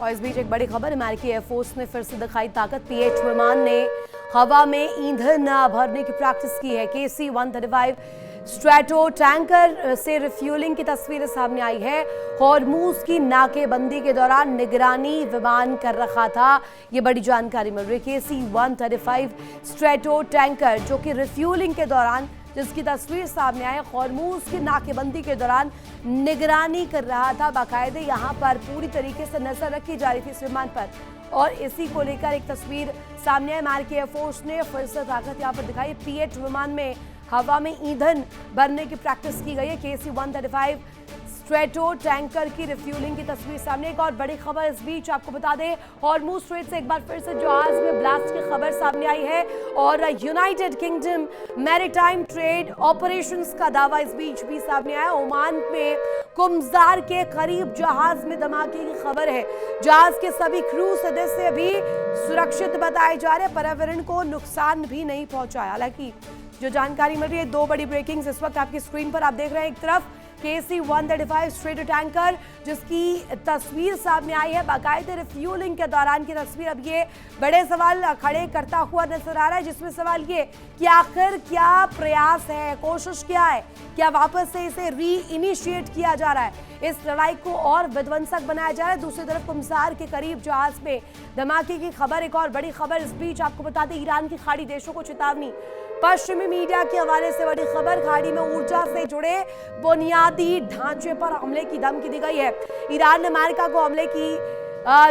और इस बीच एक बड़ी खबर, अमेरिकी एयरफोर्स ने फिर से दिखाई ताकत। P-8 विमान ने हवा में ईंधन भरने की प्रैक्टिस की है। KC-135 स्ट्रैटो टैंकर से रिफ्यूलिंग की तस्वीरें सामने आई है। हॉर्मूज की नाकेबंदी के दौरान निगरानी विमान कर रखा था, ये बड़ी जानकारी मिल रही है। KC-135 स्ट्रैटो टैंकर जो कि रिफ्यूलिंग के दौरान, जिसकी तस्वीर सामने आई, हॉर्मूज की नाकेबंदी के दौरान निगरानी कर रहा था। बाकायदे यहाँ पर पूरी तरीके से नजर रखी जा रही थी इस विमान पर, और इसी को लेकर एक तस्वीर सामने आई। अमेरिकी एयरफोर्स ने फिर से ताकत यहाँ पर दिखाई। P-8 विमान में हवा में ईंधन भरने की प्रैक्टिस की गई है। KC-135 स्ट्रैटो टैंकर की रिफ्यूलिंग की तस्वीर सामने। एक और बड़ी खबर इस बीच आपको बता दें, हॉर्मूज स्ट्रेट से एक बार फिर से जहाज में ब्लास्ट की खबर सामने आई है, और United kingdom maritime trade operations का दावा इस बीच भी सामने आया। ओमान में कुम्जार के करीब जहाज में धमाके की खबर है। जहाज के सभी क्रू सदस्य भी सुरक्षित बताए जा रहे हैं, पर्यावरण को नुकसान भी नहीं पहुंचा। हालांकि जो जानकारी मिल रही है, दो बड़ी ब्रेकिंग्स इस वक्त आपकी स्क्रीन पर आप देख रहे हैं। एक तरफ KC-135 स्ट्रैटो टैंकर जिसकी तस्वीर सामने आई है, बाकायदे रिफ्यूलिंग के दौरान की तस्वीर। अब ये बड़े सवाल खड़े करता हुआ नजर आ रहा है, जिसमें सवाल ये कि आखिर क्या प्रयास है, कोशिश क्या है, क्या वापस से इसे री-इनिशिएट किया जा रहा है, इस लड़ाई को और विध्वंसक बनाया जा रहा है। दूसरी तरफ कुम्सार के करीब जहाज में धमाके की खबर। एक और बड़ी खबर इस बीच आपको बता दें, ईरान की खाड़ी देशों को चेतावनी। पश्चिमी मीडिया के हवाले से बड़ी खबर, खाड़ी में ऊर्जा से जुड़े बुनियादी ढांचे पर हमले की धमकी दी गई है। ईरान ने अमेरिका को हमले की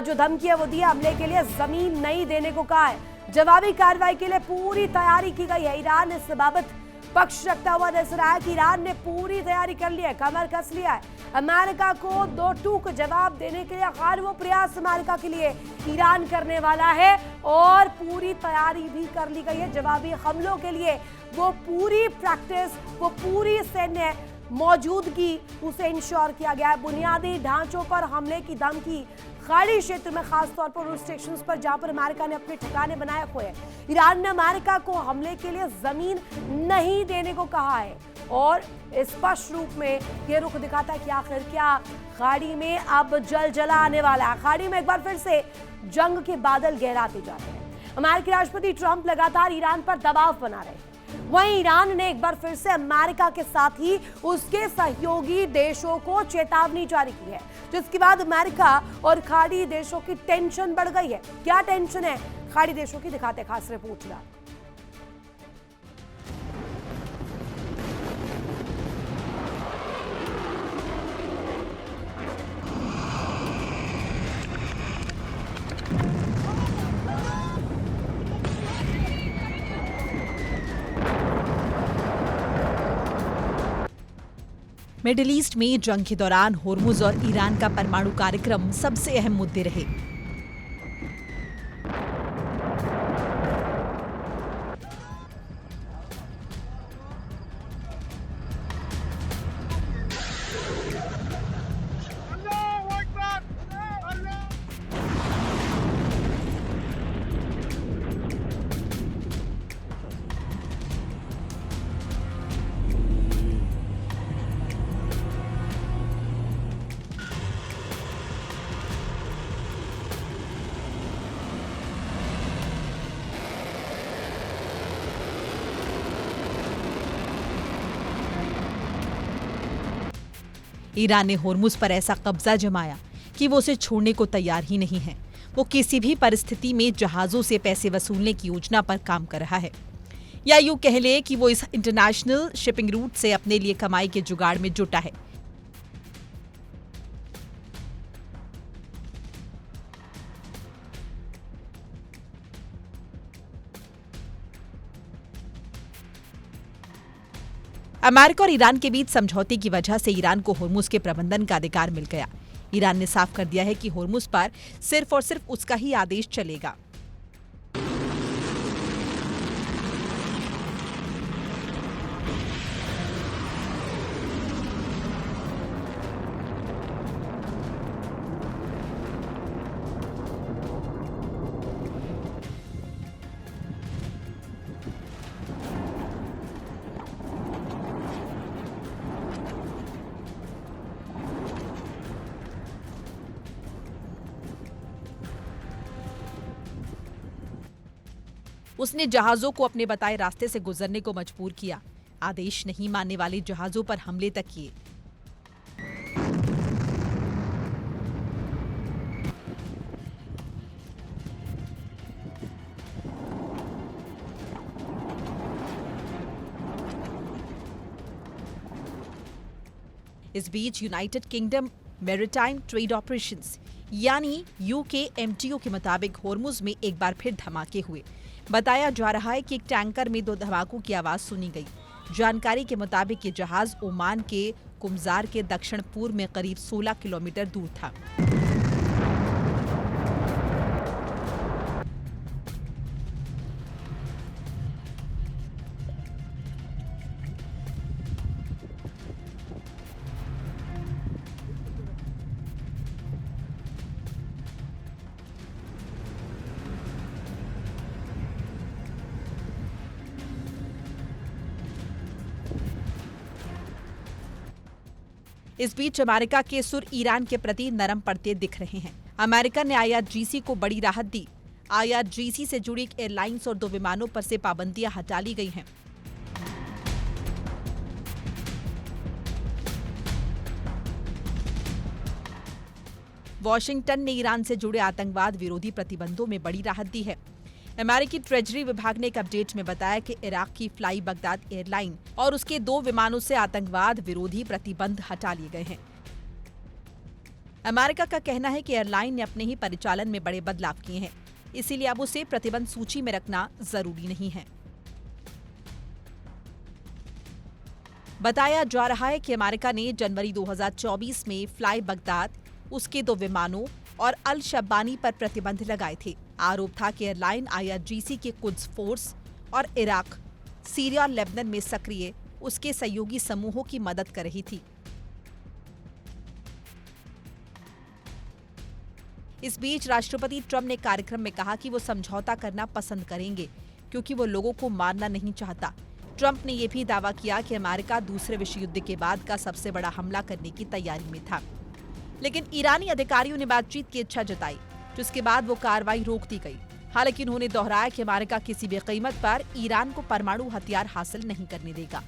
जो धमकी है वो दी है। हमले के लिए जमीन नहीं देने को कहा है। जवाबी कार्रवाई के लिए पूरी तैयारी की गई है। ईरान इस बाबत पक्ष रखता हुआ नजर आया कि ईरान ने पूरी तैयारी कर ली है, कमर कस लिया है। अमेरिका को दो टूक जवाब देने के लिए हर वो प्रयास अमेरिका के लिए ईरान करने वाला है, और पूरी तैयारी भी कर ली गई है। जवाबी हमलों के लिए वो पूरी प्रैक्टिस, वो पूरी सैन्य मौजूदगी उसे इंश्योर किया गया है। बुनियादी ढांचों पर हमले की धमकी, खाड़ी क्षेत्र में खासतौर पर उन स्टेशंस पर जहां पर अमेरिका ने अपने ठिकाने बनाए हुए हैं। ईरान ने अमेरिका को हमले के लिए जमीन नहीं देने को कहा है, और स्पष्ट रूप में यह रुख दिखाता है कि आखिर क्या खाड़ी में अब जलजला आने वाला है। खाड़ी में एक बार फिर से जंग के बादल गहराते जा रहे हैं। अमेरिकी राष्ट्रपति ट्रंप लगातार ईरान पर दबाव बना रहे हैं। वहीं ईरान ने एक बार फिर से अमेरिका के साथ ही उसके सहयोगी देशों को चेतावनी जारी की है, जिसके बाद अमेरिका और खाड़ी देशों की टेंशन बढ़ गई है। क्या टेंशन है खाड़ी देशों की, दिखाते खास रिपोर्ट में। मिडिल ईस्ट में जंग के दौरान होर्मुज और ईरान का परमाणु कार्यक्रम सबसे अहम मुद्दे रहे। ईरान ने होर्मुज पर ऐसा कब्जा जमाया कि वो उसे छोड़ने को तैयार ही नहीं है। वो किसी भी परिस्थिति में जहाजों से पैसे वसूलने की योजना पर काम कर रहा है, या यूं कह ले कि वो इस इंटरनेशनल शिपिंग रूट से अपने लिए कमाई के जुगाड़ में जुटा है। अमेरिका और ईरान के बीच समझौते की वजह से ईरान को होर्मुज के प्रबंधन का अधिकार मिल गया। ईरान ने साफ कर दिया है कि होर्मुज पर सिर्फ और सिर्फ उसका ही आदेश चलेगा। उसने जहाजों को अपने बताए रास्ते से गुजरने को मजबूर किया। आदेश नहीं मानने वाले जहाजों पर हमले तक किए। इस बीच United Kingdom maritime trade operations यानी UKMTO के मुताबिक होर्मुज में एक बार फिर धमाके हुए। बताया जा रहा है कि एक टैंकर में 2 धमाकों की आवाज सुनी गई। जानकारी के मुताबिक ये जहाज ओमान के कुमजार के दक्षिण पूर्व में करीब 16 किलोमीटर दूर था। इस बीच अमेरिका के सुर ईरान के प्रति नरम पड़ते दिख रहे हैं। अमेरिका ने IRGC को बड़ी राहत दी। IRGC से जुड़ी एयरलाइंस और 2 विमानों पर से पाबंदियां हटा ली गई हैं। वॉशिंगटन ने ईरान से जुड़े आतंकवाद विरोधी प्रतिबंधों में बड़ी राहत दी है। अमेरिकी ट्रेजरी विभाग ने एक अपडेट में बताया कि इराक की फ्लाई बगदाद एयरलाइन और उसके 2 विमानों से आतंकवाद विरोधी प्रतिबंध हटा लिए गए हैं। अमेरिका का कहना है कि एयरलाइन ने अपने ही परिचालन में बड़े बदलाव किए हैं, इसीलिए अब उसे प्रतिबंध सूची में रखना जरूरी नहीं है। बताया जा रहा है कि अमेरिका ने जनवरी 2024 में फ्लाई बगदाद, उसके 2 विमानों और अल शबानी पर प्रतिबंध लगाए थे। आरोप था कि एयरलाइन IRGC के कुद्स फोर्स और इराक, सीरिया और लेबनान में सक्रिय उसके सहयोगी समूहों की मदद कर रही थी। इस बीच राष्ट्रपति ट्रंप ने कार्यक्रम में कहा कि वो समझौता करना पसंद करेंगे क्योंकि वो लोगों को मारना नहीं चाहता। ट्रंप ने यह भी दावा किया कि अमेरिका दूसरे विश्व युद्ध के बाद का सबसे बड़ा हमला करने की तैयारी में था, लेकिन ईरानी अधिकारियों ने बातचीत की इच्छा जताई, जिसके बाद वो कार्रवाई रोक दी गई। हालांकि उन्होंने दोहराया कि अमेरिका किसी भी कीमत पर ईरान को परमाणु हथियार हासिल नहीं करने देगा।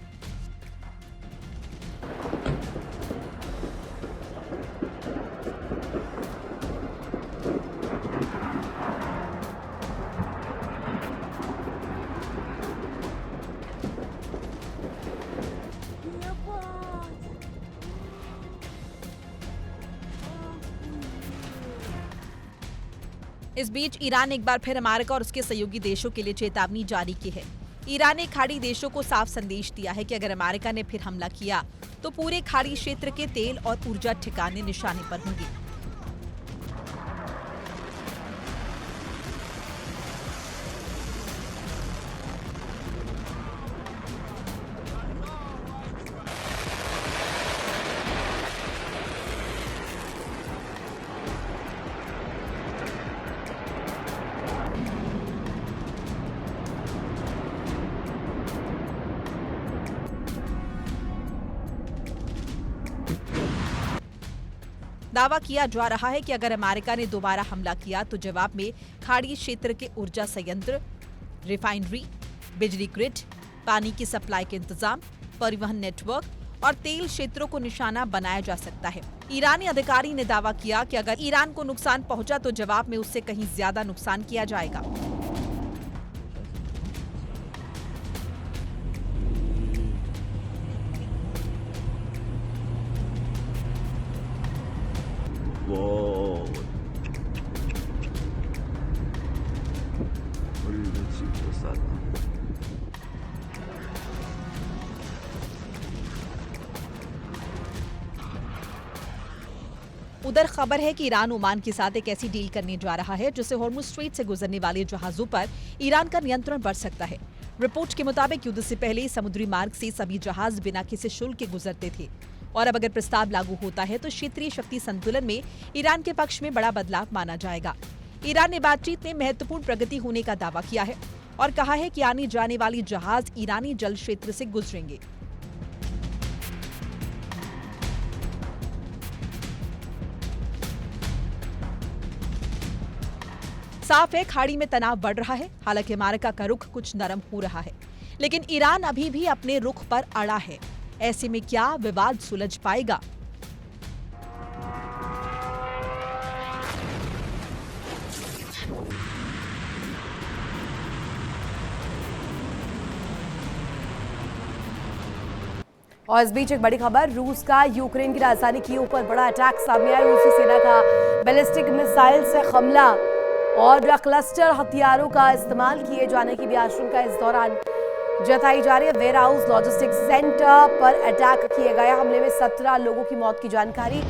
इस बीच ईरान ने एक बार फिर अमेरिका और उसके सहयोगी देशों के लिए चेतावनी जारी की है। ईरान ने खाड़ी देशों को साफ संदेश दिया है कि अगर अमेरिका ने फिर हमला किया तो पूरे खाड़ी क्षेत्र के तेल और ऊर्जा ठिकाने निशाने पर होंगे। दावा किया जा रहा है कि अगर अमेरिका ने दोबारा हमला किया तो जवाब में खाड़ी क्षेत्र के ऊर्जा संयंत्र, रिफाइनरी, बिजली ग्रिड, पानी की सप्लाई के इंतजाम, परिवहन नेटवर्क और तेल क्षेत्रों को निशाना बनाया जा सकता है। ईरानी अधिकारी ने दावा किया कि अगर ईरान को नुकसान पहुंचा तो जवाब में उससे कहीं ज्यादा नुकसान किया जाएगा। उधर खबर है कि ईरान ओमान के साथ एक ऐसी डील करने जा रहा है जिससे हॉर्मुज स्ट्रेट से गुजरने वाले जहाजों पर ईरान का नियंत्रण बढ़ सकता है। रिपोर्ट के मुताबिक युद्ध से पहले समुद्री मार्ग से सभी जहाज बिना किसी शुल्क के गुजरते थे और अब अगर प्रस्ताव लागू होता है तो क्षेत्रीय शक्ति संतुलन में ईरान के पक्ष में बड़ा बदलाव माना जाएगा। ईरान ने बातचीत में महत्वपूर्ण प्रगति होने का दावा किया है और कहा है कि आने जाने वाली जहाज ईरानी जल क्षेत्र से गुजरेंगे। साफ है खाड़ी में तनाव बढ़ रहा है। हालांकि मार्का का रुख कुछ नरम हो रहा है, लेकिन ईरान अभी भी अपने रुख पर अड़ा है। ऐसे में क्या विवाद सुलझ पाएगा? और इस बीच एक बड़ी खबर, रूस का यूक्रेन की राजधानी कीव पर बड़ा अटैक सामने आया। रूसी सेना का बैलिस्टिक मिसाइल से हमला और क्लस्टर हथियारों का इस्तेमाल किए जाने की भी आशंका इस दौरान जताई जा रही है। वेयर हाउस लॉजिस्टिक्स सेंटर पर अटैक किए गए हमले में 17 लोगों की मौत की जानकारी,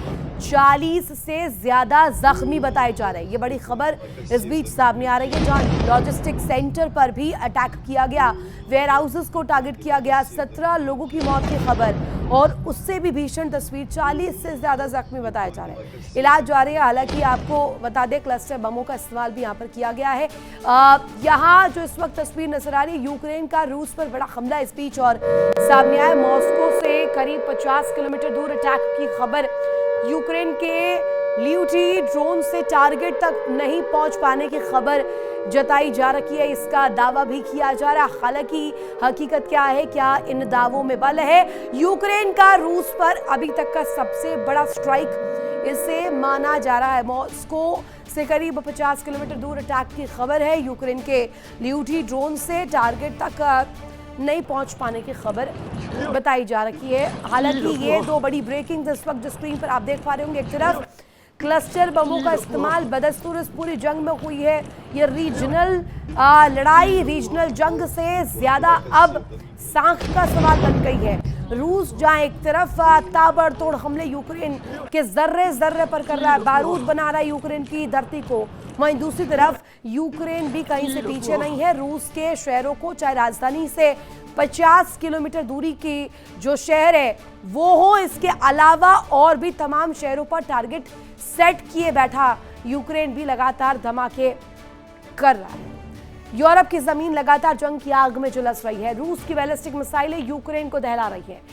40 से ज्यादा जख्मी बताए जा रहे हैं। ये बड़ी खबर इस बीच सामने आ रही है, जहां लॉजिस्टिक सेंटर पर भी अटैक किया गया, वेयर हाउसेस को टारगेट किया गया, 17 लोगों की मौत की खबर और उससे भी भीषण तस्वीर, 40 से ज्यादा जख्मी बताए जा रहे हैं। इलाज जारी है। हालांकि आपको बता दें क्लस्टर बमों का इस्तेमाल भी यहाँ पर किया गया है। यहाँ जो इस वक्त तस्वीर नजर आ रही है, यूक्रेन का रूस पर बड़ा हमला इस बीच और सामने आया। मॉस्को से करीब 50 किलोमीटर दूर अटैक की खबर, यूक्रेन के ल्यूटी ड्रोन से टारगेट तक नहीं पहुंच पाने की खबर जताई जा रही है। इसका दावा भी किया जा रहा है। हालांकि हकीकत क्या है, क्या इन दावों में बल है? यूक्रेन का रूस पर अभी तक का सबसे बड़ा स्ट्राइक इसे माना जा रहा है। मॉस्को से करीब 50 किलोमीटर दूर अटैक की खबर है। यूक्रेन के ल्यूटी ड्रोन से टारगेट तक नहीं पहुंच पाने की खबर बताई जा रही है। हालांकि ये दो बड़ी ब्रेकिंग इस वक्त स्क्रीन पर आप देख पा रहे होंगे, एक तरफ क्लस्टर बमों का इस्तेमाल बदस्तूर इस पूरी जंग में हुई है। ये रीजनल लड़ाई, रीजनल जंग से ज्यादा अब साख का सवाल बन गई है। रूस जहां एक तरफ ताबड़तोड़ हमले यूक्रेन के जर्रे जर्रे पर कर रहा है, बारूद बना रहा है यूक्रेन की धरती को, वहीं दूसरी तरफ यूक्रेन भी कहीं से पीछे नहीं है। रूस के शहरों को, चाहे राजधानी से 50 किलोमीटर दूरी की जो शहर है वो हो, इसके अलावा और भी तमाम शहरों पर टारगेट सेट किए बैठा यूक्रेन भी लगातार धमाके कर रहा है। यूरोप की जमीन लगातार जंग की आग में झुलस रही है। रूस की बैलिस्टिक मिसाइलें यूक्रेन को दहला रही है।